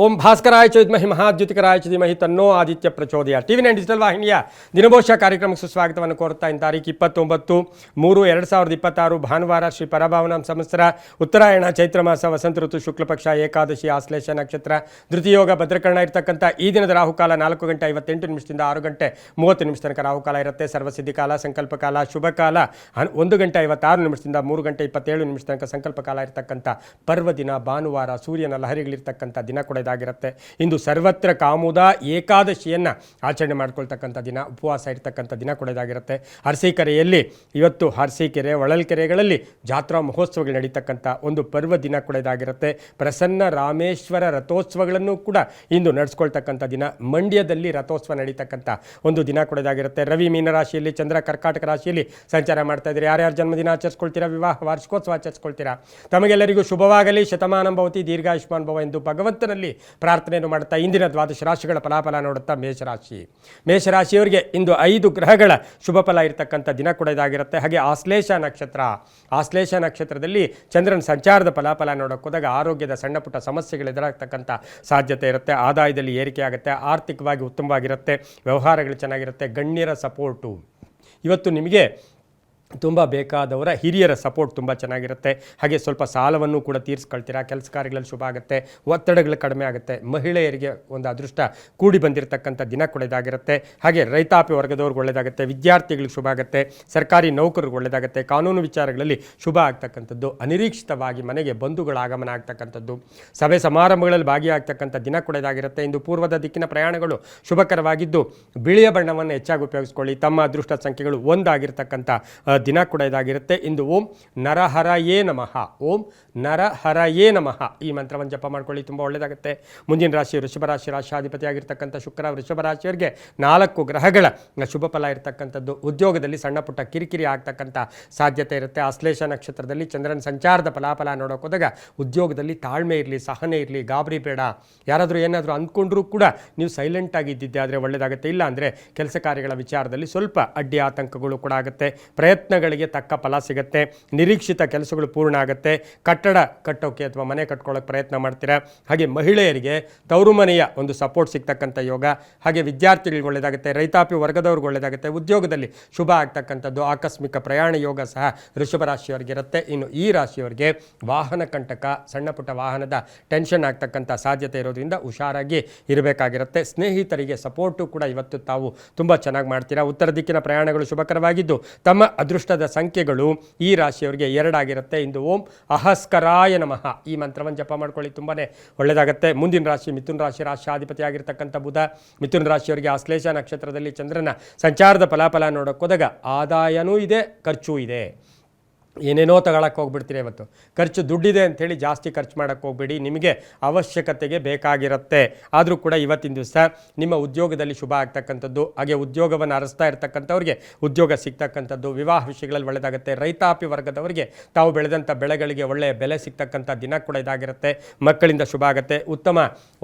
ಓಂ ಭಾಸ್ಕರಾಯ ಚ ವಿದ್ಮಹಿ ಮಹಾದ್ಯುತಿಕರಾಯ ಚ ಧೀಮಹಿ ತನ್ನೋ ಆದಿತ್ಯ ಪ್ರಚೋದಯ. TV9 ಡಿಜಿಟಲ್ ವಾಹಿನಿಯ ದಿನಭೋಷ ಕಾರ್ಯಕ್ರಮಕ್ಕೆ ಸುಸ್ವಾಗತವನ್ನು ಕೋರುತ್ತಾ ಇನ್ನು ತಾರೀಕು 29/3/2026 ಭಾನುವಾರ ಶ್ರೀ ಪರಭಾವನಾಂ ಸಂವತ್ಸರ ಉತ್ತರಾಯಣ ಚೈತ್ರ ಮಾಸ ವಸಂತ ಋತು ಶುಕ್ಲಪಕ್ಷ ಏಕಾದಶಿ ಆಶ್ಲೇಷ ನಕ್ಷತ್ರ ಧೃತಿಯೋಗ ಭದ್ರಕರ್ಣ ಇರತಕ್ಕಂಥ ಈ ದಿನದ ರಾಹುಕಾಲ 4:58 6 ಗಂಟೆ 30 ತನಕ ರಾಹುಕಾಲ ಇರುತ್ತೆ. ಸರ್ವಸಿದ್ಧಿ ಕಾಲ, ಸಂಕಲ್ಪ ಕಾಲ, ಶುಭ ಕಾಲ 1:56 3 ಗಂಟೆ 27 ತನಕ ಸಂಕಲ್ಪ ಕಾಲ ಇರತಕ್ಕಂಥ ಪರ್ವ ದಿನ ಭಾನುವಾರ. ಸೂರ್ಯನ ಲಹರಿಗಳಿರ್ತಕ್ಕಂಥ ದಿನ ಕೂಡ ಇದಾಗಿರುತ್ತೆ. ಇಂದು ಸರ್ವತ್ರ ಕಾಮುದ ಏಕಾದಶಿಯನ್ನು ಆಚರಣೆ ಮಾಡ್ಕೊಳ್ತಕ್ಕಂಥ ದಿನ, ಉಪವಾಸ ಇರ್ತಕ್ಕಂಥ ದಿನ ಕೂಡ ಇದಾಗಿರುತ್ತೆ. ಅರಸೀಕೆರೆಯಲ್ಲಿ ಇವತ್ತು ಅರಸೀಕೆರೆ ಹೊಳಲ್ಕೆರೆಗಳಲ್ಲಿ ಜಾತ್ರಾ ಮಹೋತ್ಸವಗಳು ನಡೀತಕ್ಕಂಥ ಒಂದು ಪರ್ವ ದಿನ ಕೂಡ ಇದಾಗಿರುತ್ತೆ. ಪ್ರಸನ್ನ ರಾಮೇಶ್ವರ ರಥೋತ್ಸವಗಳನ್ನು ಕೂಡ ಇಂದು ನಡೆಸ್ಕೊಳ್ತಕ್ಕಂಥ ದಿನ. ಮಂಡ್ಯದಲ್ಲಿ ರಥೋತ್ಸವ ನಡೀತಕ್ಕಂಥ ಒಂದು ದಿನ ಕೂಡ ಇದಾಗಿರುತ್ತೆ. ರವಿ ಮೀನರಾಶಿಯಲ್ಲಿ, ಚಂದ್ರ ಕರ್ಕಾಟಕ ರಾಶಿಯಲ್ಲಿ ಸಂಚಾರ ಮಾಡ್ತಾ ಇದ್ದಾರೆ. ಯಾರ್ಯಾರು ಜನ್ಮದಿನ ಆಚರಿಸ್ಕೊಳ್ತೀರಾ, ವಿವಾಹ ವಾರ್ಷಿಕೋತ್ಸವ ಆಚರಿಸ್ಕೊಳ್ತೀರಾ, ತಮಗೆಲ್ಲರಿಗೂ ಶುಭವಾಗಲಿ, ಶತಮಾನಂ ಭವತಿ, ದೀರ್ಘಾಯುಷ್ಮಾನ್ ಭವ ಎಂದು ಭಗವಂತನಲ್ಲಿ ಪ್ರಾರ್ಥನೆಯನ್ನು ಮಾಡುತ್ತಾ ಇಂದಿನ ದ್ವಾದಶ ರಾಶಿಗಳ ಫಲಾಫಲ ನೋಡುತ್ತಾ ಮೇಷರಾಶಿಯವರಿಗೆ ಇಂದು 5 ಗ್ರಹಗಳ ಶುಭ ಫಲ ಇರತಕ್ಕಂಥ ದಿನ ಕೂಡ ಇದಾಗಿರುತ್ತೆ. ಹಾಗೆ ಆಶ್ಲೇಷ ನಕ್ಷತ್ರದಲ್ಲಿ ಚಂದ್ರನ ಸಂಚಾರದ ಫಲಾಫಲ ನೋಡೋಕೆ ಹೋದಾಗ ಆರೋಗ್ಯದ ಸಣ್ಣ ಪುಟ್ಟ ಸಮಸ್ಯೆಗಳು ಎದುರಾಗ್ತಕ್ಕಂಥ ಸಾಧ್ಯತೆ ಇರುತ್ತೆ. ಆದಾಯದಲ್ಲಿ ಏರಿಕೆ ಆಗುತ್ತೆ, ಆರ್ಥಿಕವಾಗಿ ಉತ್ತಮವಾಗಿರುತ್ತೆ, ವ್ಯವಹಾರಗಳು ಚೆನ್ನಾಗಿರುತ್ತೆ. ಗಣ್ಯರ ಸಪೋರ್ಟು ಇವತ್ತು ನಿಮಗೆ ತುಂಬ ಬೇಕಾದವರ ಹಿರಿಯರ ಸಪೋರ್ಟ್ ತುಂಬ ಚೆನ್ನಾಗಿರುತ್ತೆ. ಹಾಗೆ ಸ್ವಲ್ಪ ಸಾಲವನ್ನು ಕೂಡ ತೀರಿಸ್ಕೊಳ್ತೀರಾ. ಕೆಲಸ ಕಾರ್ಯಗಳಲ್ಲಿ ಶುಭ ಆಗುತ್ತೆ, ಒತ್ತಡಗಳು ಕಡಿಮೆ ಆಗುತ್ತೆ. ಮಹಿಳೆಯರಿಗೆ ಒಂದು ಅದೃಷ್ಟ ಕೂಡಿ ಬಂದಿರತಕ್ಕಂಥ ದಿನ ಕೂಡ ಇದಾಗಿರುತ್ತೆ. ಹಾಗೆ ರೈತಾಪಿ ವರ್ಗದವ್ರಿಗೆ ಒಳ್ಳೆಯದಾಗುತ್ತೆ, ವಿದ್ಯಾರ್ಥಿಗಳಿಗೆ ಶುಭ ಆಗುತ್ತೆ, ಸರ್ಕಾರಿ ನೌಕರರಿಗೆ ಒಳ್ಳೆಯದಾಗುತ್ತೆ, ಕಾನೂನು ವಿಚಾರಗಳಲ್ಲಿ ಶುಭ ಆಗ್ತಕ್ಕಂಥದ್ದು, ಅನಿರೀಕ್ಷಿತವಾಗಿ ಮನೆಗೆ ಬಂಧುಗಳ ಆಗಮನ ಆಗ್ತಕ್ಕಂಥದ್ದು, ಸಭೆ ಸಮಾರಂಭಗಳಲ್ಲಿ ಭಾಗಿಯಾಗ್ತಕ್ಕಂಥ ದಿನ ಕೂಡ ಇದಾಗಿರುತ್ತೆ. ಇಂದು ಪೂರ್ವದ ದಿಕ್ಕಿನ ಪ್ರಯಾಣಗಳು ಶುಭಕರವಾಗಿದ್ದು ಬಿಳಿಯ ಬಣ್ಣವನ್ನು ಹೆಚ್ಚಾಗಿ ಉಪಯೋಗಿಸ್ಕೊಳ್ಳಿ. ತಮ್ಮ ಅದೃಷ್ಟ ಸಂಖ್ಯೆಗಳು 1 ಆಗಿರ್ತಕ್ಕಂಥ ದಿನ ಕೂಡ ಇದಾಗಿರುತ್ತೆ. ಇಂದು ಓಂ ನರಹರಯೇ ನಮಃ ಈ ಮಂತ್ರವನ್ನು ಜಪ ಮಾಡ್ಕೊಳ್ಳಿ, ತುಂಬ ಒಳ್ಳೆಯದಾಗುತ್ತೆ. ಮುಂದಿನ ರಾಶಿ ವೃಷಭ ರಾಶಿ, ರಾಶಾಧಿಪತಿ ಆಗಿರ್ತಕ್ಕಂಥ ಶುಕ್ರ ವೃಷಭ ರಾಶಿಯವರಿಗೆ 4 ಗ್ರಹಗಳ ಶುಭ ಫಲ ಇರತಕ್ಕಂಥದ್ದು. ಉದ್ಯೋಗದಲ್ಲಿ ಸಣ್ಣ ಪುಟ್ಟ ಕಿರಿಕಿರಿ ಆಗ್ತಕ್ಕಂಥ ಸಾಧ್ಯತೆ ಇರುತ್ತೆ. ಆಶ್ಲೇಷ ನಕ್ಷತ್ರದಲ್ಲಿ ಚಂದ್ರನ ಸಂಚಾರದ ಫಲಾಫಲ ನೋಡೋಕೆ ಹೋದಾಗ ಉದ್ಯೋಗದಲ್ಲಿ ತಾಳ್ಮೆ ಇರಲಿ, ಸಹನೆ ಇರಲಿ, ಗಾಬರಿ ಬೇಡ. ಯಾರಾದರೂ ಏನಾದರೂ ಅಂದ್ಕೊಂಡ್ರೂ ಕೂಡ ನೀವು ಸೈಲೆಂಟಾಗಿ ಇದ್ದಿದ್ದೆ ಆದರೆ ಒಳ್ಳೆಯದಾಗುತ್ತೆ. ಇಲ್ಲ ಅಂದರೆ ಕೆಲಸ ಕಾರ್ಯಗಳ ವಿಚಾರದಲ್ಲಿ ಸ್ವಲ್ಪ ಅಡ್ಡಿ ಆತಂಕಗಳು ಕೂಡ ಆಗುತ್ತೆ. ಪ್ರಯತ್ನಗಳಿಗೆ ತಕ್ಕ ಫಲ ಸಿಗುತ್ತೆ. ನಿರೀಕ್ಷಿತ ಕೆಲಸಗಳು ಪೂರ್ಣ ಆಗುತ್ತೆ. ಕಟ್ಟಡ ಕಟ್ಟೋಕೆ ಅಥವಾ ಮನೆ ಕಟ್ಕೊಳ್ಳೋಕೆ ಪ್ರಯತ್ನ ಮಾಡ್ತೀರಾ. ಹಾಗೆ ಮಹಿಳೆಯರಿಗೆ ತವರು ಮನೆಯ ಒಂದು ಸಪೋರ್ಟ್ ಸಿಗ್ತಕ್ಕಂಥ ಯೋಗ. ಹಾಗೆ ವಿದ್ಯಾರ್ಥಿಗಳಿಗೆ ಒಳ್ಳೆಯದಾಗುತ್ತೆ, ರೈತಾಪಿ ವರ್ಗದವ್ರಿಗೆ ಒಳ್ಳೆಯದಾಗುತ್ತೆ. ಉದ್ಯೋಗದಲ್ಲಿ ಶುಭ ಆಗ್ತಕ್ಕಂಥದ್ದು, ಆಕಸ್ಮಿಕ ಪ್ರಯಾಣ ಯೋಗ ಸಹ ವೃಷಭ ರಾಶಿಯವರಿಗೆ ಇರುತ್ತೆ. ಇನ್ನು ಈ ರಾಶಿಯವರಿಗೆ ವಾಹನ ಕಂಟಕ, ಸಣ್ಣ ಪುಟ್ಟ ವಾಹನದ ಟೆನ್ಷನ್ ಆಗ್ತಕ್ಕಂಥ ಸಾಧ್ಯತೆ ಇರೋದ್ರಿಂದ ಹುಷಾರಾಗಿ ಇರಬೇಕಾಗಿರುತ್ತೆ. ಸ್ನೇಹಿತರಿಗೆ ಸಪೋರ್ಟು ಕೂಡ ಇವತ್ತು ತಾವು ತುಂಬ ಚೆನ್ನಾಗಿ ಮಾಡ್ತೀರಾ. ಉತ್ತರ ದಿಕ್ಕಿನ ಪ್ರಯಾಣಗಳು ಶುಭಕರವಾಗಿದ್ದು ತಮ್ಮ ಅದೃಷ್ಟದ ಸಂಖ್ಯೆಗಳು ಈ ರಾಶಿಯವರಿಗೆ 2 ಆಗಿರುತ್ತೆ. ಇಂದು ಓಂ ಅಹಸ್ಕರಾಯ ನಮಃ ಈ ಮಂತ್ರವನ್ನು ಜಪ ಮಾಡ್ಕೊಳ್ಳಿ, ತುಂಬಾ ಒಳ್ಳೆಯದಾಗುತ್ತೆ. ಮುಂದಿನ ರಾಶಿ ಮಿಥುನ ರಾಶಿ, ರಾಶಾಧಿಪತಿ ಆಗಿರ್ತಕ್ಕಂಥ ಬುಧ. ಮಿಥುನ ರಾಶಿಯವರಿಗೆ ಆಶ್ಲೇಷ ನಕ್ಷತ್ರದಲ್ಲಿ ಚಂದ್ರನ ಸಂಚಾರದ ಫಲಾಫಲ ನೋಡೋಕೆ ಹೋದಾಗ ಆದಾಯನೂ ಇದೆ, ಖರ್ಚು ಇದೆ. ಏನೇನೋ ತಗೊಳಕ್ಕೆ ಹೋಗ್ಬಿಡ್ತೀರಿ. ಇವತ್ತು ಖರ್ಚು ದುಡ್ಡಿದೆ ಅಂಥೇಳಿ ಜಾಸ್ತಿ ಖರ್ಚು ಮಾಡೋಕ್ಕೆ ಹೋಗ್ಬೇಡಿ, ನಿಮಗೆ ಅವಶ್ಯಕತೆಗೆ ಬೇಕಾಗಿರುತ್ತೆ. ಆದರೂ ಕೂಡ ಇವತ್ತಿನ ದಿವಸ ನಿಮ್ಮ ಉದ್ಯೋಗದಲ್ಲಿ ಶುಭ ಆಗ್ತಕ್ಕಂಥದ್ದು, ಹಾಗೆ ಉದ್ಯೋಗವನ್ನು ಅರಸ್ತಾ ಇರ್ತಕ್ಕಂಥವ್ರಿಗೆ ಉದ್ಯೋಗ ಸಿಗ್ತಕ್ಕಂಥದ್ದು, ವಿವಾಹ ವಿಷಯಗಳಲ್ಲಿ ಒಳ್ಳೆಯದಾಗುತ್ತೆ. ರೈತಾಪಿ ವರ್ಗದವರಿಗೆ ತಾವು ಬೆಳೆದಂಥ ಬೆಳೆಗಳಿಗೆ ಒಳ್ಳೆಯ ಬೆಲೆ ಸಿಗ್ತಕ್ಕಂಥ ದಿನ ಕೂಡ ಇದಾಗಿರುತ್ತೆ. ಮಕ್ಕಳಿಂದ ಶುಭ ಆಗುತ್ತೆ. ಉತ್ತಮ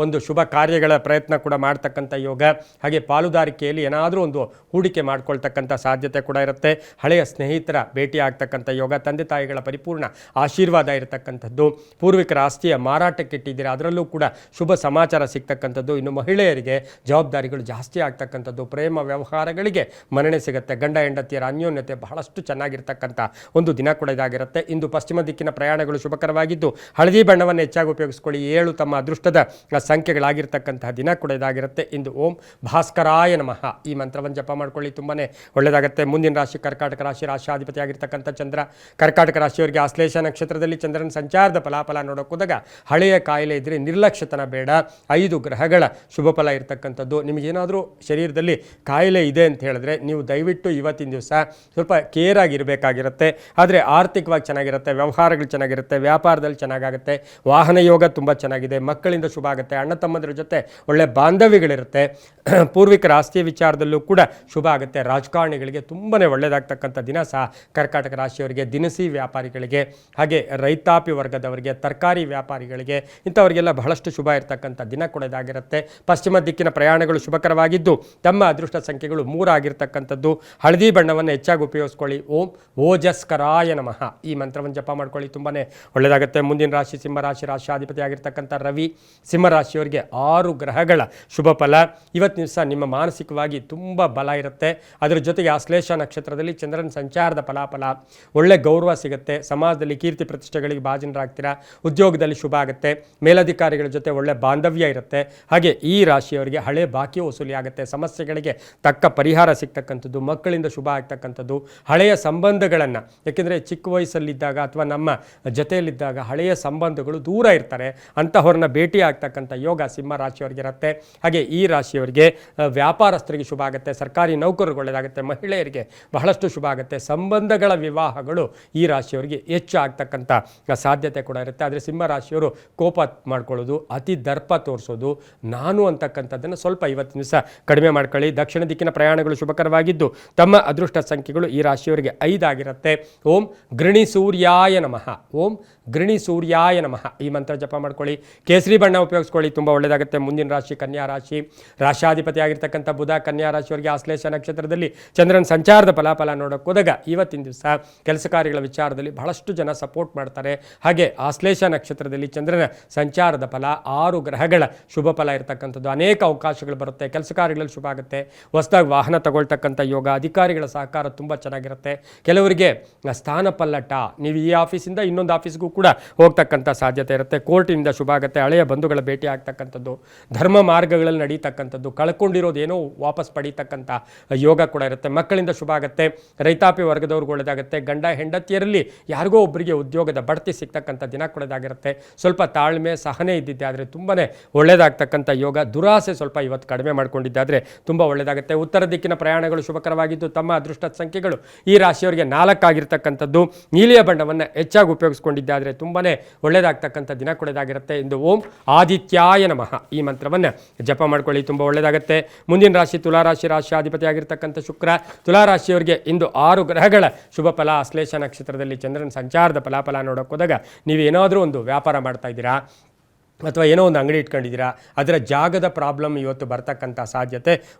ಒಂದು ಶುಭ ಕಾರ್ಯಗಳ ಪ್ರಯತ್ನ ಕೂಡ ಮಾಡ್ತಕ್ಕಂಥ ಯೋಗ. ಹಾಗೆ ಪಾಲುದಾರಿಕೆಯಲ್ಲಿ ಏನಾದರೂ ಒಂದು ಹೂಡಿಕೆ ಮಾಡ್ಕೊಳ್ತಕ್ಕಂಥ ಸಾಧ್ಯತೆ ಕೂಡ ಇರುತ್ತೆ. ಹಳೆಯ ಸ್ನೇಹಿತರ ಭೇಟಿ ಆಗ್ತಕ್ಕಂಥ ಯೋಗ. ತಂದೆ ತಾಯಿಗಳ ಪರಿಪೂರ್ಣ ಆಶೀರ್ವಾದ ಇರತಕ್ಕಂಥದ್ದು. ಪೂರ್ವಿಕರ ಆಸ್ತಿಯ ಮಾರಾಟಕ್ಕೆ ಇಟ್ಟಿದ್ದೀರಾ, ಅದರಲ್ಲೂ ಕೂಡ ಶುಭ ಸಮಾಚಾರ ಸಿಗ್ತಕ್ಕಂಥದ್ದು. ಇನ್ನು ಮಹಿಳೆಯರಿಗೆ ಜವಾಬ್ದಾರಿಗಳು ಜಾಸ್ತಿ ಆಗ್ತಕ್ಕಂಥದ್ದು, ಪ್ರೇಮ ವ್ಯವಹಾರಗಳಿಗೆ ಮನ್ನಣೆ ಸಿಗುತ್ತೆ. ಗಂಡ ಹೆಂಡತಿಯರ ಅನ್ಯೋನ್ಯತೆ ಬಹಳಷ್ಟು ಚೆನ್ನಾಗಿರ್ತಕ್ಕಂಥ ಒಂದು ದಿನ ಕೂಡ ಇದಾಗಿರುತ್ತೆ. ಇಂದು ಪಶ್ಚಿಮ ದಿಕ್ಕಿನ ಪ್ರಯಾಣಗಳು ಶುಭಕರವಾಗಿದ್ದು ಹಳದಿ ಬಣ್ಣವನ್ನು ಹೆಚ್ಚಾಗಿ ಉಪಯೋಗಿಸ್ಕೊಳ್ಳಿ. 7 ತಮ್ಮ ಅದೃಷ್ಟದ ಸಂಖ್ಯೆಗಳಾಗಿರ್ತಕ್ಕಂತಹ ದಿನ ಕೂಡ ಇದಾಗಿರುತ್ತೆ. ಇಂದು ಓಂ ಭಾಸ್ಕರಾಯ ನಮಃ ಈ ಮಂತ್ರವನ್ನು ಜಪ ಮಾಡ್ಕೊಳ್ಳಿ, ತುಂಬಾ ಒಳ್ಳೆಯದಾಗುತ್ತೆ. ಮುಂದಿನ ರಾಶಿ ಕರ್ಕಾಟಕ ರಾಶಿ, ರಾಶಾಧಿಪತಿ ಆಗಿರ್ತಕ್ಕಂಥ ಚಂದ್ರ. ಕರ್ಕಾಟಕ ರಾಶಿಯವರಿಗೆ ಆಶ್ಲೇಷ ನಕ್ಷತ್ರದಲ್ಲಿ ಚಂದ್ರನ ಸಂಚಾರದ ಫಲಾಫಲ ನೋಡೋಕೆ ಹೋದಾಗ ಹಳೆಯ ಕಾಯಿಲೆ ಇದ್ದರೆ ನಿರ್ಲಕ್ಷ್ಯತನ ಬೇಡ. 5 ಗ್ರಹಗಳ ಶುಭ ಫಲ ಇರತಕ್ಕಂಥದ್ದು. ನಿಮಗೇನಾದರೂ ಶರೀರದಲ್ಲಿ ಕಾಯಿಲೆ ಇದೆ ಅಂತ ಹೇಳಿದ್ರೆ ನೀವು ದಯವಿಟ್ಟು ಇವತ್ತಿನ ದಿವಸ ಸ್ವಲ್ಪ ಕೇರ್ ಆಗಿರಬೇಕಾಗಿರುತ್ತೆ. ಆದರೆ ಆರ್ಥಿಕವಾಗಿ ಚೆನ್ನಾಗಿರುತ್ತೆ, ವ್ಯವಹಾರಗಳು ಚೆನ್ನಾಗಿರುತ್ತೆ, ವ್ಯಾಪಾರದಲ್ಲಿ ಚೆನ್ನಾಗಾಗುತ್ತೆ, ವಾಹನ ಯೋಗ ತುಂಬ ಚೆನ್ನಾಗಿದೆ, ಮಕ್ಕಳಿಂದ ಶುಭ ಆಗುತ್ತೆ, ಅಣ್ಣ ತಮ್ಮಂದಿರ ಜೊತೆ ಒಳ್ಳೆ ಬಾಂಧವ್ಯಗಳಿರುತ್ತೆ, ಪೂರ್ವಿಕರ ಆಸ್ತಿಯ ವಿಚಾರದಲ್ಲೂ ಕೂಡ ಶುಭ ಆಗುತ್ತೆ. ರಾಜಕಾರಣಿಗಳಿಗೆ ತುಂಬಾ ಒಳ್ಳೆಯದಾಗ್ತಕ್ಕಂಥ ದಿನ ಸಹ ಕರ್ಕಾಟಕ ರಾಶಿಯವರಿಗೆ. ದಿನಸಿ ವ್ಯಾಪಾರಿಗಳಿಗೆ, ಹಾಗೆ ರೈತಾಪಿ ವರ್ಗದವರಿಗೆ, ತರಕಾರಿ ವ್ಯಾಪಾರಿಗಳಿಗೆ, ಇಂಥವರಿಗೆಲ್ಲ ಬಹಳಷ್ಟು ಶುಭ ಇರತಕ್ಕಂಥ ದಿನ ಕೂಡ ಇದಾಗಿರುತ್ತೆ. ಪಶ್ಚಿಮ ದಿಕ್ಕಿನ ಪ್ರಯಾಣಗಳು ಶುಭಕರವಾಗಿದ್ದು ತಮ್ಮ ಅದೃಷ್ಟ ಸಂಖ್ಯೆಗಳು 3 ಆಗಿರ್ತಕ್ಕಂಥದ್ದು. ಹಳದಿ ಬಣ್ಣವನ್ನು ಹೆಚ್ಚಾಗಿ ಉಪಯೋಗಿಸ್ಕೊಳ್ಳಿ. ಓಂ ಓಜಸ್ಕರಾಯ ನಮಃ ಈ ಮಂತ್ರವನ್ನು ಜಪ ಮಾಡ್ಕೊಳ್ಳಿ, ತುಂಬಾ ಒಳ್ಳೆಯದಾಗುತ್ತೆ. ಮುಂದಿನ ರಾಶಿ ಸಿಂಹರಾಶಿ, ರಾಶಿಯಾಧಿಪತಿ ಆಗಿರ್ತಕ್ಕಂಥ ರವಿ. ಸಿಂಹರಾಶಿಯವರಿಗೆ 6 ಗ್ರಹಗಳ ಶುಭ ಫಲ. ಇವತ್ತು ದಿವಸ ನಿಮ್ಮ ಮಾನಸಿಕವಾಗಿ ತುಂಬ ಬಲ ಇರುತ್ತೆ. ಅದರ ಜೊತೆಗೆ ಆಶ್ಲೇಷ ನಕ್ಷತ್ರದಲ್ಲಿ ಚಂದ್ರನ ಸಂಚಾರದ ಫಲಾಫಲ, ಒಳ್ಳೆ ಗೌರವ ಸಿಗುತ್ತೆ. ಸಮಾಜದಲ್ಲಿ ಕೀರ್ತಿ ಪ್ರತಿಷ್ಠೆಗಳಿಗೆ ಭಾಜನರಾಗ್ತೀರಾ. ಉದ್ಯೋಗದಲ್ಲಿ ಶುಭ ಆಗುತ್ತೆ. ಮೇಲಧಿಕಾರಿಗಳ ಜೊತೆ ಒಳ್ಳೆ ಬಾಂಧವ್ಯ ಇರುತ್ತೆ. ಹಾಗೆ ಈ ರಾಶಿಯವರಿಗೆ ಹಳೆ ಬಾಕಿ ವಸೂಲಿ ಆಗುತ್ತೆ. ಸಮಸ್ಯೆಗಳಿಗೆ ತಕ್ಕ ಪರಿಹಾರ ಸಿಗ್ತಕ್ಕಂಥದ್ದು, ಮಕ್ಕಳಿಂದ ಶುಭ ಆಗ್ತಕ್ಕಂಥದ್ದು, ಹಳೆಯ ಸಂಬಂಧಗಳನ್ನು, ಯಾಕೆಂದರೆ ಚಿಕ್ಕ ವಯಸ್ಸಲ್ಲಿದ್ದಾಗ ಅಥವಾ ನಮ್ಮ ಜೊತೆಯಲ್ಲಿದ್ದಾಗ ಹಳೆಯ ಸಂಬಂಧಗಳು ದೂರ ಇರ್ತಾರೆ, ಅಂತಹವ್ರನ್ನ ಭೇಟಿ ಆಗ್ತಕ್ಕಂಥ ಯೋಗ ಸಿಂಹ ರಾಶಿಯವರಿಗೆ ಇರುತ್ತೆ. ಹಾಗೆ ಈ ರಾಶಿಯವರಿಗೆ ವ್ಯಾಪಾರಸ್ಥರಿಗೆ ಶುಭ ಆಗುತ್ತೆ. ಸರ್ಕಾರಿ ನೌಕರರಿಗೆ ಒಳ್ಳೆಯದಾಗುತ್ತೆ. ಮಹಿಳೆಯರಿಗೆ ಬಹಳಷ್ಟು ಶುಭ ಆಗುತ್ತೆ. ಸಂಬಂಧಗಳ ವಿವಾಹಗಳು ಈ ರಾಶಿಯವರಿಗೆ ಹೆಚ್ಚು ಆಗ್ತಕ್ಕಂಥ ಸಾಧ್ಯತೆ ಕೂಡ ಇರುತ್ತೆ. ಆದರೆ ಸಿಂಹ ರಾಶಿಯವರು ಕೋಪ ಮಾಡ್ಕೊಳ್ಳೋದು, ಅತಿ ದರ್ಪ ತೋರಿಸೋದು, ನಾನು ಅಂತಕ್ಕಂಥದ್ದನ್ನು ಸ್ವಲ್ಪ ಇವತ್ತಿನ ದಿವಸ ಕಡಿಮೆ ಮಾಡ್ಕೊಳ್ಳಿ. ದಕ್ಷಿಣ ದಿಕ್ಕಿನ ಪ್ರಯಾಣಗಳು ಶುಭಕರವಾಗಿದ್ದು ತಮ್ಮ ಅದೃಷ್ಟ ಸಂಖ್ಯೆಗಳು ಈ ರಾಶಿಯವರಿಗೆ 5 ಆಗಿರುತ್ತೆ. ಓಂ ಗೃಣಿ ಸೂರ್ಯಾಯ ನಮಃ. ಓಂ ಗೃಣಿ ಸೂರ್ಯಾಯ ನಮಃ ಈ ಮಂತ್ರ ಜಪ ಮಾಡ್ಕೊಳ್ಳಿ. ಕೇಸರಿ ಬಣ್ಣ ಉಪಯೋಗಿಸ್ಕೊಳ್ಳಿ, ತುಂಬ ಒಳ್ಳೆಯದಾಗುತ್ತೆ. ಮುಂದಿನ ರಾಶಿ ಕನ್ಯಾ ರಾಶಿ. ರಾಶಾಧಿಪತಿ ಆಗಿರ್ತಕ್ಕಂಥ ಬುಧ ಕನ್ಯಾ ರಾಶಿಯವರಿಗೆ ಆಶ್ಲೇಷ ನಕ್ಷತ್ರದಲ್ಲಿ ಚಂದ್ರನ ಸಂಚಾರದ ಫಲಾಫಲ ನೋಡೋಕೆ ಹೋದಾಗ ಇವತ್ತಿನ ದಿವಸ ಕೆಲಸ ಕಾರ್ಯಗಳ ವಿಚಾರದಲ್ಲಿ ಬಹಳಷ್ಟು ಜನ ಸಪೋರ್ಟ್ ಮಾಡ್ತಾರೆ. ಹಾಗೆ ಆಶ್ಲೇಷ ನಕ್ಷತ್ರದಲ್ಲಿ ಚಂದ್ರನ ಸಂಚಾರದ ಫಲ, 6 ಗ್ರಹಗಳ ಶುಭ ಫಲ ಇರತಕ್ಕಂಥದ್ದು. ಅನೇಕ ಅವಕಾಶಗಳು ಬರುತ್ತೆ. ಕೆಲಸ ಕಾರ್ಯಗಳಲ್ಲಿ ಶುಭ ಆಗುತ್ತೆ. ಹೊಸದಾಗಿ ವಾಹನ ತಗೊಳ್ತಕ್ಕಂಥ ಯೋಗ, ಅಧಿಕಾರಿಗಳ ಸಹಕಾರ ತುಂಬ ಚೆನ್ನಾಗಿರುತ್ತೆ. ಕೆಲವರಿಗೆ ಸ್ಥಾನ ಪಲ್ಲಟ, ನೀವು ಈ ಆಫೀಸಿಂದ ಇನ್ನೊಂದು ಆಫೀಸ್ಗೂ ಕೂಡ ಹೋಗ್ತಕ್ಕಂಥ ಸಾಧ್ಯತೆ ಇರುತ್ತೆ. ಕೋರ್ಟಿನಿಂದ ಶುಭ ಆಗುತ್ತೆ. ಹಳೆಯ ಬಂಧುಗಳ ಭೇಟಿ ಆಗ್ತಕ್ಕಂಥದ್ದು, ಧರ್ಮ ಮಾರ್ಗಗಳಲ್ಲಿ ನಡೀತಕ್ಕಂಥದ್ದು, ಕಳ್ಕೊಂಡಿರೋದು ಏನೋ ವಾಪಸ್ ಪಡೀತಕ್ಕಂಥ ಯೋಗ ಕೂಡ ಇರುತ್ತೆ. ಮಕ್ಕಳಿಂದ ಶುಭ ಆಗುತ್ತೆ. ರೈತಾಪಿ ವರ್ಗದವ್ರಿಗೆ ಒಳ್ಳೆಯದಾಗುತ್ತೆ. ಗಂಡ ಹೆಂಡತಿಯರಲ್ಲಿ ಯಾರಿಗೋ ಒಬ್ಬರಿಗೆ ಉದ್ಯೋಗದ ಬಡ್ತಿ ಸಿಗ್ತಕ್ಕಂಥ ದಿನ ಕೂಡ ಇದಾಗಿರುತ್ತೆ. ಸ್ವಲ್ಪ ತಾಳ್ಮೆ ಸಹನೆ ಇದ್ದಿದ್ದೆ ಆದರೆ ತುಂಬಾ ಒಳ್ಳೆಯದಾಗ್ತಕ್ಕಂಥ ಯೋಗ. ದುರಾಸೆ ಸ್ವಲ್ಪ ಇವತ್ತು ಕಡಿಮೆ ಮಾಡ್ಕೊಂಡಿದ್ದಾದರೆ ತುಂಬ ಒಳ್ಳೆಯದಾಗುತ್ತೆ. ಉತ್ತರ ದಿಕ್ಕಿನ ಪ್ರಯಾಣಗಳು ಶುಭಕರವಾಗಿದ್ದು ತಮ್ಮ ಅದೃಷ್ಟ ಸಂಖ್ಯೆಗಳು ಈ ರಾಶಿಯವರಿಗೆ 4 ಆಗಿರ್ತಕ್ಕಂಥದ್ದು. ನೀಲಿಯ ಬಣ್ಣವನ್ನು ಹೆಚ್ಚಾಗಿ ಉಪಯೋಗಿಸ್ಕೊಂಡಿದ್ದಾದರೆ ತುಂಬಾ ಒಳ್ಳೆಯದಾಗ್ತಕ್ಕಂಥ ದಿನ ಕೂಡ ಇದಾಗಿರುತ್ತೆ. ಇಂದು ಓಂ ಆದಿತ್ಯಾಯ ನಮಃ ಈ ಮಂತ್ರವನ್ನು ಜಪ ಮಾಡ್ಕೊಳ್ಳಿ, ತುಂಬ ಒಳ್ಳೆಯದಾಗುತ್ತೆ. ಮುಂದಿನ ರಾಶಿ ತುಲಾರಾಶಿ, ರಾಶಿಯಾಧಿಪತಿ ಆಗಿರ್ತಕ್ಕಂಥ ಶುಕ್ರ. ತುಲಾರಾಶಿಯವರಿಗೆ ಇಂದು 6 ಗ್ರಹಗಳ ಶುಭ ಫಲ. ಆಶ್ಲೇಷ ನಕ್ಷತ್ರದಲ್ಲಿ ಚಂದ್ರನ ಸಂಚಾರದ ಫಲಾಫಲ ನೋಡೋಕೆ ಹೋದಾಗ ನೀವು ಏನಾದರೂ ಒಂದು ವ್ಯಾಪಾರ ಮಾಡ್ತಾ ಇದ್ದೀರಾ ಅಥವಾ ಏನೋ ಒಂದು ಅಂಗಡಿ ಇಟ್ಕೊಂಡಿದ್ದೀರಾ, ಅದರ ಜಾಗದ ಪ್ರಾಬ್ಲಮ್ ಇವತ್ತು ಬರ್ತಕ್ಕಂಥ ಸಾಧ್ಯತೆ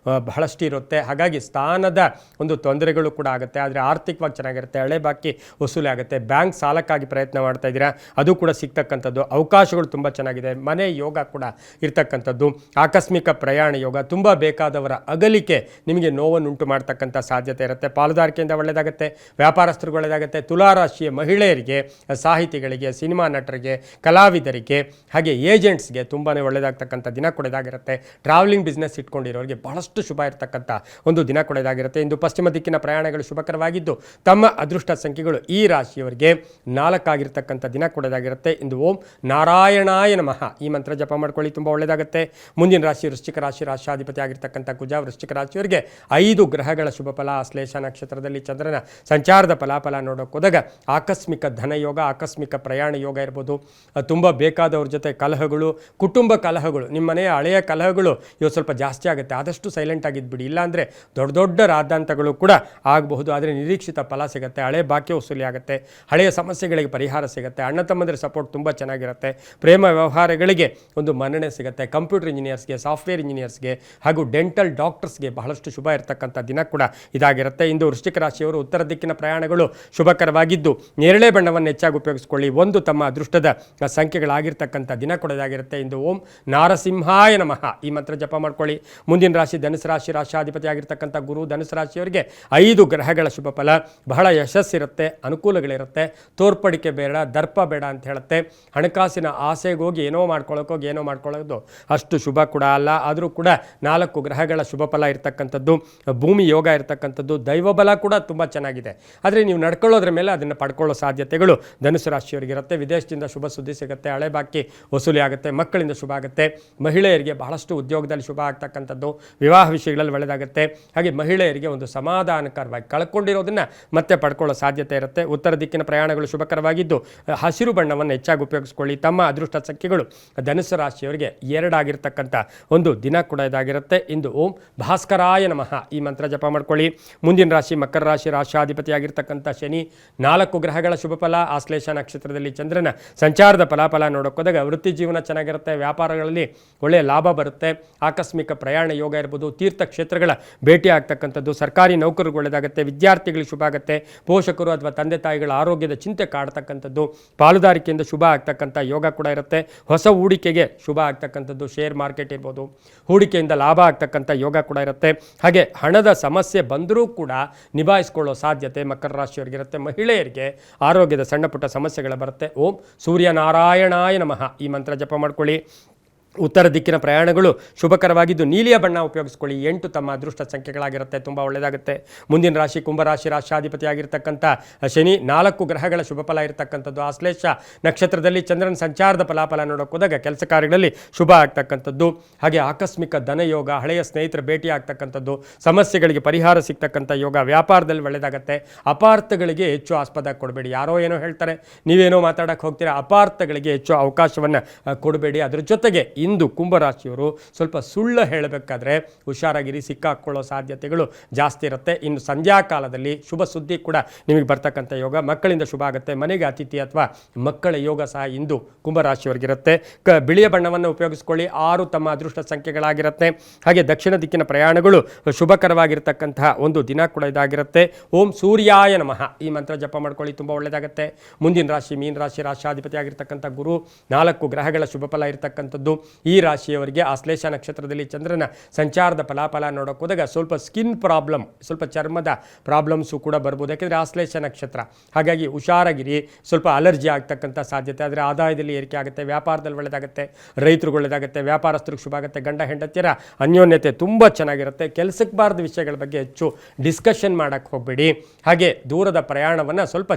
ಬಹಳಷ್ಟು ಇರುತ್ತೆ. ಹಾಗಾಗಿ ಸ್ಥಾನದ ಒಂದು ತೊಂದರೆಗಳು ಕೂಡ ಆಗುತ್ತೆ. ಆದರೆ ಆರ್ಥಿಕವಾಗಿ ಚೆನ್ನಾಗಿರುತ್ತೆ. ಹಳೆ ಬಾಕಿ ವಸೂಲಿ ಆಗುತ್ತೆ. ಬ್ಯಾಂಕ್ ಸಾಲಕ್ಕಾಗಿ ಪ್ರಯತ್ನ ಮಾಡ್ತಾ ಇದ್ದೀರಾ, ಅದು ಕೂಡ ಸಿಗ್ತಕ್ಕಂಥದ್ದು. ಅವಕಾಶಗಳು ತುಂಬ ಚೆನ್ನಾಗಿದೆ. ಮನೆ ಯೋಗ ಕೂಡ ಇರ್ತಕ್ಕಂಥದ್ದು. ಆಕಸ್ಮಿಕ ಪ್ರಯಾಣ ಯೋಗ, ತುಂಬ ಬೇಕಾದವರ ಅಗಲಿಕೆ ನಿಮಗೆ ನೋವನ್ನುಂಟು ಮಾಡ್ತಕ್ಕಂಥ ಸಾಧ್ಯತೆ ಇರುತ್ತೆ. ಪಾಲುದಾರಿಕೆಯಿಂದ ಒಳ್ಳೆಯದಾಗುತ್ತೆ. ವ್ಯಾಪಾರಸ್ಥರಿಗೆ ಒಳ್ಳೆಯದಾಗುತ್ತೆ. ತುಲಾರಾಶಿಯ ಮಹಿಳೆಯರಿಗೆ, ಸಾಹಿತಿಗಳಿಗೆ, ಸಿನಿಮಾ ನಟರಿಗೆ, ಕಲಾವಿದರಿಗೆ, ಹಾಗೆ ಏಜೆಂಟ್ಸ್ಗೆ ತುಂಬಾ ಒಳ್ಳೆಯದಾಗ್ತಕ್ಕಂಥ ದಿನ ಕೂಡ ಇದಾಗಿರುತ್ತೆ. ಟ್ರಾವೆಲಿಂಗ್ ಬಿಸ್ನೆಸ್ ಇಟ್ಕೊಂಡಿರೋರಿಗೆ ಬಹಳಷ್ಟು ಶುಭ ಇರತಕ್ಕಂಥ ಒಂದು ದಿನ ಕೂಡ ಇದಾಗಿರುತ್ತೆ. ಇಂದು ಪಶ್ಚಿಮ ದಿಕ್ಕಿನ ಪ್ರಯಾಣಗಳು ಶುಭಕರವಾಗಿದ್ದು ತಮ್ಮ ಅದೃಷ್ಟ ಸಂಖ್ಯೆಗಳು ಈ ರಾಶಿಯವರಿಗೆ 4 ಆಗಿರ್ತಕ್ಕಂಥ ದಿನ ಕೂಡ ಇದಾಗಿರುತ್ತೆ. ಇಂದು ಓಂ ನಾರಾಯಣಾಯ ನಮಃ ಈ ಮಂತ್ರ ಜಪ ಮಾಡ್ಕೊಳ್ಳಿ, ತುಂಬ ಒಳ್ಳೆಯದಾಗುತ್ತೆ. ಮುಂದಿನ ರಾಶಿ ವೃಶ್ಚಿಕ ರಾಶಿ, ರಾಶಿಯಾಧಿಪತಿ ಆಗಿರ್ತಕ್ಕಂಥ ಕುಜ. ವೃಶ್ಚಿಕ ರಾಶಿಯವರಿಗೆ 5 ಗ್ರಹಗಳ ಶುಭ ಫಲ. ಆಶ್ಲೇಷ ನಕ್ಷತ್ರದಲ್ಲಿ ಚಂದ್ರನ ಸಂಚಾರದ ಫಲಾಫಲ ನೋಡೋಕೆ ಹೋದಾಗ ಆಕಸ್ಮಿಕ ಧನಯೋಗ, ಆಕಸ್ಮಿಕ ಪ್ರಯಾಣ ಯೋಗ ಇರ್ಬೋದು. ತುಂಬ ಬೇಕಾದವ್ರ ಜೊತೆ ಕಲಹಗಳು, ಕುಟುಂಬ ಕಲಹಗಳು, ನಿಮ್ಮ ಮನೆಯ ಹಳೆಯ ಕಲಹಗಳು ಇವತ್ತು ಸ್ವಲ್ಪ ಜಾಸ್ತಿ ಆಗುತ್ತೆ. ಆದಷ್ಟು ಸೈಲೆಂಟ್ ಆಗಿದ್ಬಿಡಿ, ಇಲ್ಲಾಂದರೆ ದೊಡ್ಡ ದೊಡ್ಡ ರಾದ್ಧಾಂತಗಳು ಕೂಡ ಆಗಬಹುದು. ಆದರೆ ನಿರೀಕ್ಷಿತ ಫಲ ಸಿಗುತ್ತೆ. ಹಳೆ ಬಾಕಿ ವಸೂಲಿ ಆಗುತ್ತೆ. ಹಳೆಯ ಸಮಸ್ಯೆಗಳಿಗೆ ಪರಿಹಾರ ಸಿಗುತ್ತೆ. ಅಣ್ಣ ತಮ್ಮಂದಿರ ಸಪೋರ್ಟ್ ತುಂಬ ಚೆನ್ನಾಗಿರುತ್ತೆ. ಪ್ರೇಮ ವ್ಯವಹಾರಗಳಿಗೆ ಒಂದು ಮನ್ನಣೆ ಸಿಗುತ್ತೆ. ಕಂಪ್ಯೂಟರ್ ಇಂಜಿನಿಯರ್ಸ್ಗೆ, ಸಾಫ್ಟ್ವೇರ್ ಇಂಜಿನಿಯರ್ಸ್ಗೆ ಹಾಗೂ ಡೆಂಟಲ್ ಡಾಕ್ಟರ್ಸ್ಗೆ ಬಹಳಷ್ಟು ಶುಭ ಇರತಕ್ಕಂಥ ದಿನ ಕೂಡ ಇದಾಗಿರುತ್ತೆ. ಇಂದು ವೃಶ್ಚಿಕ ರಾಶಿಯವರು ಉತ್ತರ ದಿಕ್ಕಿನ ಪ್ರಯಾಣಗಳು ಶುಭಕರವಾಗಿದ್ದು ನೇರಳೆ ಬಣ್ಣವನ್ನು ಹೆಚ್ಚಾಗಿ ಉಪಯೋಗಿಸಿಕೊಳ್ಳಿ. ಒಂದು ತಮ್ಮ ಅದೃಷ್ಟದ ಸಂಖ್ಯೆಗಳಾಗಿರ್ತಕ್ಕಂಥ ದಿನ ಕೂಡ ಇದಾಗಿರುತ್ತೆ. ಇಂದು ಓಂ ನಾರಸಿಂಹಾಯ ನಮಃ ಈ ಮಂತ್ರ ಜಪ ಮಾಡ್ಕೊಳ್ಳಿ. ಮುಂದಿನ ರಾಶಿ ಧನುಸು ರಾಶಿ, ರಾಶಿಯಾಧಿಪತಿ ಆಗಿರ್ತಕ್ಕಂಥ ಗುರು. ಧನುಸು ರಾಶಿಯವರಿಗೆ 5 ಗ್ರಹಗಳ ಶುಭ ಫಲ. ಬಹಳ ಯಶಸ್ಸಿರುತ್ತೆ, ಅನುಕೂಲಗಳಿರುತ್ತೆ. ತೋರ್ಪಡಿಕೆ ಬೇಡ, ದರ್ಪ ಬೇಡ ಅಂತ ಹೇಳುತ್ತೆ. ಹಣಕಾಸಿನ ಆಸೆಗೆ ಹೋಗಿ ಏನೋ ಮಾಡ್ಕೊಳ್ಳೋದು ಅಷ್ಟು ಶುಭ ಕೂಡ ಅಲ್ಲ. ಆದರೂ ಕೂಡ 4 ಗ್ರಹಗಳ ಶುಭ ಫಲ ಇರ್ತಕ್ಕಂಥದ್ದು. ಭೂಮಿ ಯೋಗ ಇರ್ತಕ್ಕಂಥದ್ದು. ದೈವಬಲ ಕೂಡ ತುಂಬ ಚೆನ್ನಾಗಿದೆ. ಆದರೆ ನೀವು ನಡ್ಕೊಳ್ಳೋದ್ರ ಮೇಲೆ ಅದನ್ನು ಪಡ್ಕೊಳ್ಳೋ ಸಾಧ್ಯತೆಗಳು ಧನುಸು ರಾಶಿಯವರಿಗಿರುತ್ತೆ. ವಿದೇಶದಿಂದ ಶುಭ ಸುದ್ದಿ ಸಿಗುತ್ತೆ. ಹಳೆ ಬಾಕಿ ವಸೂಲಿ ವಸೂಲಿ ಆಗುತ್ತೆ, ಮಕ್ಕಳಿಂದ ಶುಭ ಆಗುತ್ತೆ. ಮಹಿಳೆಯರಿಗೆ ಬಹಳಷ್ಟು ಉದ್ಯೋಗದಲ್ಲಿ ಶುಭ ಆಗ್ತಕ್ಕಂಥದ್ದು, ವಿವಾಹ ವಿಷಯಗಳಲ್ಲಿ ಒಳ್ಳೆಯದಾಗುತ್ತೆ. ಹಾಗೆ ಮಹಿಳೆಯರಿಗೆ ಒಂದು ಸಮಾಧಾನಕರವಾಗಿ ಕಳ್ಕೊಂಡಿರೋದನ್ನು ಮತ್ತೆ ಪಡ್ಕೊಳ್ಳೋ ಸಾಧ್ಯತೆ ಇರುತ್ತೆ. ಉತ್ತರ ದಿಕ್ಕಿನ ಪ್ರಯಾಣಗಳು ಶುಭಕರವಾಗಿದ್ದು ಹಸಿರು ಬಣ್ಣವನ್ನು ಹೆಚ್ಚಾಗಿ ಉಪಯೋಗಿಸ್ಕೊಳ್ಳಿ. ತಮ್ಮ ಅದೃಷ್ಟ ಸಂಖ್ಯೆಗಳು ಧನುಸ್ಸು ರಾಶಿಯವರಿಗೆ 2 ಆಗಿರ್ತಕ್ಕಂಥ ಒಂದು ದಿನ ಕೂಡ ಇದಾಗಿರುತ್ತೆ. ಇಂದು ಓಂ ಭಾಸ್ಕರಾಯ ನಮಃ ಈ ಮಂತ್ರ ಜಪ ಮಾಡ್ಕೊಳ್ಳಿ. ಮುಂದಿನ ರಾಶಿ ಮಕರ ರಾಶಿ, ರಾಶಾಧಿಪತಿಯಾಗಿರ್ತಕ್ಕಂಥ ಶನಿ, 4 ಗ್ರಹಗಳ ಶುಭ ಫಲ. ಆಶ್ಲೇಷ ನಕ್ಷತ್ರದಲ್ಲಿ ಚಂದ್ರನ ಸಂಚಾರದ ಫಲಾಫಲ ನೋಡೋಕೋದಾಗ ವೃತ್ತಿ ಜೀವನ ಚೆನ್ನಾಗಿರುತ್ತೆ, ವ್ಯಾಪಾರಗಳಲ್ಲಿ ಒಳ್ಳೆಯ ಲಾಭ ಬರುತ್ತೆ, ಆಕಸ್ಮಿಕ ಪ್ರಯಾಣ ಯೋಗ ಇರ್ಬೋದು, ತೀರ್ಥಕ್ಷೇತ್ರಗಳ ಭೇಟಿ ಆಗ್ತಕ್ಕಂಥದ್ದು, ಸರ್ಕಾರಿ ನೌಕರರಿಗೆ ಒಳ್ಳೆಯದಾಗುತ್ತೆ, ವಿದ್ಯಾರ್ಥಿಗಳಿಗೆ ಶುಭ ಆಗುತ್ತೆ, ಪೋಷಕರು ಅಥವಾ ತಂದೆ ತಾಯಿಗಳ ಆರೋಗ್ಯದ ಚಿಂತೆ ಕಾಡ್ತಕ್ಕಂಥದ್ದು, ಪಾಲುದಾರಿಕೆಯಿಂದ ಶುಭ ಆಗ್ತಕ್ಕಂಥ ಯೋಗ ಕೂಡ ಇರುತ್ತೆ. ಹೊಸ ಹೂಡಿಕೆಗೆ ಶುಭ ಆಗ್ತಕ್ಕಂಥದ್ದು, ಶೇರ್ ಮಾರ್ಕೆಟ್ ಇರ್ಬೋದು, ಹೂಡಿಕೆಯಿಂದ ಲಾಭ ಆಗ್ತಕ್ಕಂಥ ಯೋಗ ಕೂಡ ಇರುತ್ತೆ. ಹಾಗೆ ಹಣದ ಸಮಸ್ಯೆ ಬಂದರೂ ಕೂಡ ನಿಭಾಯಿಸ್ಕೊಳ್ಳೋ ಸಾಧ್ಯತೆ ಮಕರ ರಾಶಿಯವರಿಗಿರುತ್ತೆ. ಮಹಿಳೆಯರಿಗೆ ಆರೋಗ್ಯದ ಸಣ್ಣ ಪುಟ್ಟ ಸಮಸ್ಯೆಗಳು ಬರುತ್ತೆ. ಓಂ ಸೂರ್ಯನಾರಾಯಣಾಯ ನಮಃ ಈ ಮಂತ್ರ ಜಪ ಮಾಡ್ಕೊಳ್ಳಿ. ಉತ್ತರ ದಿಕ್ಕಿನ ಪ್ರಯಾಣಗಳು ಶುಭಕರವಾಗಿದ್ದು ನೀಲಿಯ ಬಣ್ಣ ಉಪಯೋಗಿಸ್ಕೊಳ್ಳಿ. 8 ತಮ್ಮ ಅದೃಷ್ಟ ಸಂಖ್ಯೆಗಳಾಗಿರುತ್ತೆ, ತುಂಬ ಒಳ್ಳೆಯದಾಗುತ್ತೆ. ಮುಂದಿನ ರಾಶಿ ಕುಂಭರಾಶಿ, ರಾಶಾಧಿಪತಿಯಾಗಿರ್ತಕ್ಕಂಥ ಶನಿ, 4 ಗ್ರಹಗಳ ಶುಭ ಫಲ ಇರತಕ್ಕಂಥದ್ದು. ಆಶ್ಲೇಷ ನಕ್ಷತ್ರದಲ್ಲಿ ಚಂದ್ರನ ಸಂಚಾರದ ಫಲಾಫಲ ನೋಡೋಕೆ ಹೋದಾಗ ಕೆಲಸ ಕಾರ್ಯಗಳಲ್ಲಿ ಶುಭ ಆಗ್ತಕ್ಕಂಥದ್ದು, ಹಾಗೆ ಆಕಸ್ಮಿಕ ಧನಯೋಗ, ಹಳೆಯ ಸ್ನೇಹಿತರ ಭೇಟಿ ಆಗ್ತಕ್ಕಂಥದ್ದು, ಸಮಸ್ಯೆಗಳಿಗೆ ಪರಿಹಾರ ಸಿಗ್ತಕ್ಕಂಥ ಯೋಗ, ವ್ಯಾಪಾರದಲ್ಲಿ ಒಳ್ಳೆಯದಾಗುತ್ತೆ. ಅಪಾರ್ಥಗಳಿಗೆ ಹೆಚ್ಚು ಆಸ್ಪದ ಕೊಡಬೇಡಿ. ಯಾರೋ ಏನೋ ಹೇಳ್ತಾರೆ, ನೀವೇನೋ ಮಾತಾಡೋಕ್ಕೆ ಹೋಗ್ತೀರಾ, ಅಪಾರ್ಥಗಳಿಗೆ ಹೆಚ್ಚು ಅವಕಾಶವನ್ನು ಕೊಡಬೇಡಿ. ಅದರ ಜೊತೆಗೆ ಇಂದು ಕುಂಭರಾಶಿಯವರು ಸ್ವಲ್ಪ ಸುಳ್ಳು ಹೇಳಬೇಕಾದ್ರೆ ಹುಷಾರಾಗಿರಿ, ಸಿಕ್ಕಾಕೊಳ್ಳೋ ಸಾಧ್ಯತೆಗಳು ಜಾಸ್ತಿ ಇರುತ್ತೆ. ಇನ್ನು ಸಂಧ್ಯಾ ಕಾಲದಲ್ಲಿ ಶುಭ ಸುದ್ದಿ ಕೂಡ ನಿಮಗೆ ಬರ್ತಕ್ಕಂಥ ಯೋಗ, ಮಕ್ಕಳಿಂದ ಶುಭ ಆಗುತ್ತೆ. ಮನೆಗೆ ಅತಿಥಿ ಅಥವಾ ಮಕ್ಕಳ ಯೋಗ ಸಹ ಇಂದು ಕುಂಭರಾಶಿಯವರಿಗಿರುತ್ತೆ. ಬಿಳಿಯ ಬಣ್ಣವನ್ನು ಉಪಯೋಗಿಸ್ಕೊಳ್ಳಿ. 6 ತಮ್ಮ ಅದೃಷ್ಟ ಸಂಖ್ಯೆಗಳಾಗಿರುತ್ತೆ. ಹಾಗೆ ದಕ್ಷಿಣ ದಿಕ್ಕಿನ ಪ್ರಯಾಣಗಳು ಶುಭಕರವಾಗಿರ್ತಕ್ಕಂತಹ ಒಂದು ದಿನ ಕೂಡ ಇದಾಗಿರುತ್ತೆ. ಓಂ ಸೂರ್ಯಾಯ ನಮಃ ಈ ಮಂತ್ರ ಜಪ ಮಾಡ್ಕೊಳ್ಳಿ, ತುಂಬ ಒಳ್ಳೆಯದಾಗುತ್ತೆ. ಮುಂದಿನ ರಾಶಿ ಮೀನ ರಾಶಿ, ರಾಶಾಧಿಪತಿ ಆಗಿರ್ತಕ್ಕಂಥ ಗುರು, 4 ಗ್ರಹಗಳ ಶುಭ ಫಲ ಇರತಕ್ಕಂಥದ್ದು. ಈ ರಾಶಿಯವರಿಗೆ ಆಶ್ಲೇಷ ನಕ್ಷತ್ರದಲ್ಲಿ ಚಂದ್ರನ ಸಂಚಾರದ ಫಲಾಫಲ ನೋಡೋಕೆ ಹೋದಾಗ ಸ್ವಲ್ಪ ಸ್ಕಿನ್ ಪ್ರಾಬ್ಲಮ್, ಸ್ವಲ್ಪ ಚರ್ಮದ ಪ್ರಾಬ್ಲಮ್ಸು ಕೂಡ ಬರ್ಬೋದು. ಯಾಕೆಂದರೆ ಆಶ್ಲೇಷ ನಕ್ಷತ್ರ, ಹಾಗಾಗಿ ಹುಷಾರಾಗಿರಿ. ಸ್ವಲ್ಪ ಅಲರ್ಜಿ ಆಗ್ತಕ್ಕಂಥ ಸಾಧ್ಯತೆ, ಆದರೆ ಆದಾಯದಲ್ಲಿ ಏರಿಕೆ ಆಗುತ್ತೆ, ವ್ಯಾಪಾರದಲ್ಲಿ ಒಳ್ಳೆಯದಾಗುತ್ತೆ, ರೈತರಿಗೆ ಒಳ್ಳೆಯದಾಗುತ್ತೆ, ವ್ಯಾಪಾರಸ್ಥರಿಗೆ ಶುಭ ಆಗುತ್ತೆ, ಗಂಡ ಹೆಂಡತಿಯರ ಅನ್ಯೋನ್ಯತೆ ತುಂಬ ಚೆನ್ನಾಗಿರುತ್ತೆ. ಕೆಲಸಕ್ಕೆ ಬಾರದ ವಿಷಯಗಳ ಬಗ್ಗೆ ಹೆಚ್ಚು ಡಿಸ್ಕಷನ್ ಮಾಡೋಕ್ಕೆ ಹೋಗಬೇಡಿ. ಹಾಗೆ ದೂರದ ಪ್ರಯಾಣವನ್ನು ಸ್ವಲ್ಪ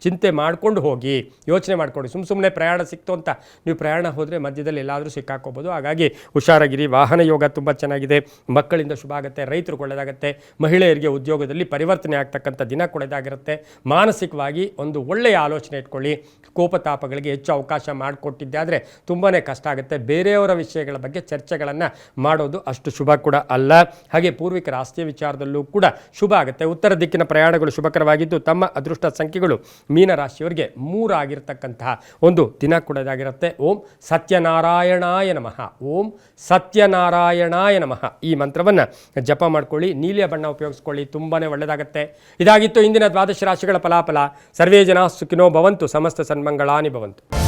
ಚಿಂತೆ ಮಾಡಿಕೊಂಡು ಹೋಗಿ, ಯೋಚನೆ ಮಾಡಿಕೊಂಡು. ಸುಮ್ಮನೆ ಪ್ರಯಾಣ ಸಿಕ್ತು ಅಂತ ನೀವು ಪ್ರಯಾಣ ಹೋದರೆ ಮಧ್ಯದಲ್ಲಿ ಎಲ್ಲಾದರೂ ಸಿಕ್ಕಾಕೋಬೋದು. ಹಾಗಾಗಿ ಹುಷಾರಾಗಿರಿ. ವಾಹನ ಯೋಗ ತುಂಬ ಚೆನ್ನಾಗಿದೆ, ಮಕ್ಕಳಿಂದ ಶುಭ ಆಗುತ್ತೆ, ರೈತರಿಗೆ ಒಳ್ಳೆಯದಾಗುತ್ತೆ, ಮಹಿಳೆಯರಿಗೆ ಉದ್ಯೋಗದಲ್ಲಿ ಪರಿವರ್ತನೆ ಆಗ್ತಕ್ಕಂಥ ದಿನ ಕೂಡ ಇದಾಗಿರುತ್ತೆ. ಮಾನಸಿಕವಾಗಿ ಒಂದು ಒಳ್ಳೆಯ ಆಲೋಚನೆ ಇಟ್ಕೊಳ್ಳಿ. ಕೋಪತಾಪಗಳಿಗೆ ಹೆಚ್ಚು ಅವಕಾಶ ಮಾಡಿಕೊಟ್ಟಿದ್ದೆ ಆದರೆ ತುಂಬಾ ಕಷ್ಟ ಆಗುತ್ತೆ. ಬೇರೆಯವರ ವಿಷಯಗಳ ಬಗ್ಗೆ ಚರ್ಚೆಗಳನ್ನು ಮಾಡೋದು ಅಷ್ಟು ಶುಭ ಕೂಡ ಅಲ್ಲ. ಹಾಗೆ ಪೂರ್ವಿಕರ ಆಸ್ತಿಯ ವಿಚಾರದಲ್ಲೂ ಕೂಡ ಶುಭ ಆಗುತ್ತೆ. ಉತ್ತರ ದಿಕ್ಕಿನ ಪ್ರಯಾಣಗಳು ಶುಭಕರವಾಗಿದ್ದು ತಮ್ಮ ಅದೃಷ್ಟ ಸಂಖ್ಯೆಗಳು ಮೀನ ರಾಶಿಯವರಿಗೆ 3 ಆಗಿರ್ತಕ್ಕಂತಹ ಒಂದು ದಿನ ಕೂಡ ಇದಾಗಿರುತ್ತೆ. ಓಂ ಸತ್ಯನಾರಾಯಣಾಯ ನಮಃ, ಓಂ ಸತ್ಯನಾರಾಯಣಾಯ ನಮಃ ಈ ಮಂತ್ರವನ್ನು ಜಪ ಮಾಡ್ಕೊಳ್ಳಿ. ನೀಲಿಯ ಬಣ್ಣ ಉಪಯೋಗಿಸ್ಕೊಳ್ಳಿ, ತುಂಬಾ ಒಳ್ಳೆಯದಾಗುತ್ತೆ. ಇದಾಗಿತ್ತು ಇಂದಿನ ದ್ವಾದಶ ರಾಶಿಗಳ ಫಲಾಫಲ. ಸರ್ವೇ ಜನ ಸುಖಿನೋ ಭವಂತು, ಸಮಸ್ತ ಸನ್ಮಂಗಳಾನಿ ಭವಂತು.